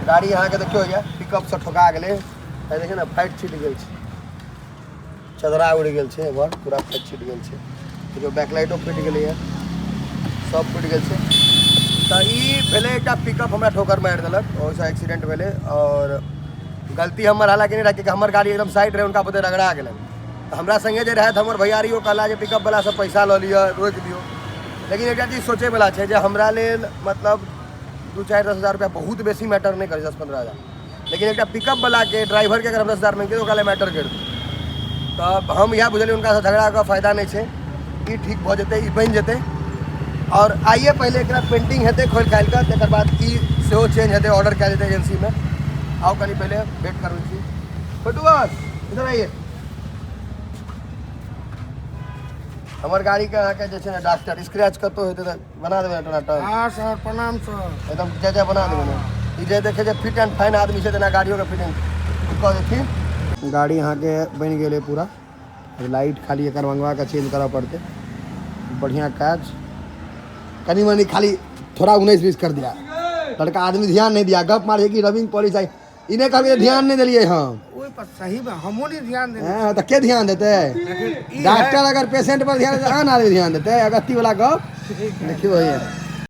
गाड़ी यहाँ के देखियो ये पिकअप से ठोका गेले देखिए ना फाइट छीट गेल छे चदरा उड़ गेल छे एवर पूरा फाइट छीट गेल छे जो बैकलाइटो फीट गेले है सब फीट गेल छे तो ई भेले एकटा पिकअप हमरा ठोकर मार देलक ओइसे एक्सीडेंट भेले और गलती हमर हालांकि नहीं रखी हमर गाड़ी एकदम साइड रहे उनका पते रगड़ा गेले तो हमरा संगे जे रहे हमर भैयारी ओ कहला जे पिकअप वाला सब पैसा ल लियो रोक दियो लेकिन एकटा चीज सोचे वाला छे जे हमरा लेल मतलब 2-4-10 हज़ार रुपया बहुत बेसी मैटर नहीं करे 10-15 हज़ार लेकिन एक पिकअप वाला के ड्राइवर के अगर हम 10 हज़ार मांगे तो ओकरा मैटर कर तो हम यह बुझलिए उनका झगड़ा का फायदा नहीं है ई ठीक भ जते ई बन जते और आइए पहले एक पेंटिंग हेते खोल खाल कर तकर बाद ई सेहो चेंज हेते ऑर्डर कल जेते एजेंसी में आओ कनी पहले वेट करू छी फटुआस इधर आइए हमार गाड़ी के अहाँ के जे छै डॉक्टर स्क्रैच कतो हेते त बना देबे टनाटर हां सर प्रणाम सर एकदम जे बना देबे ना ई जे देखे जे फिट एंड फाइन आदमी छै तना गाड़ियों के फिटिंग क देथिन गाड़ी यहाँ के बन गेले पूरा लाइट खाली एक मंगवा के चेंज करा पड़ते बढ़िया काज कनी मनी खाली थोड़ा 19-20 कर दिया लड़का आदमी ध्यान नहीं दिया गप मारे कि रबिंग पॉलिश आई इन्हें कभी ध्यान नहीं दिलिए हम ओए पर सही में हमो नहीं ध्यान दे हां तो के ध्यान देते डॉक्टर अगर पेशेंट पर ध्यान देते आन आदमी ध्यान देते अगत्ती वाला गप देखियो भैया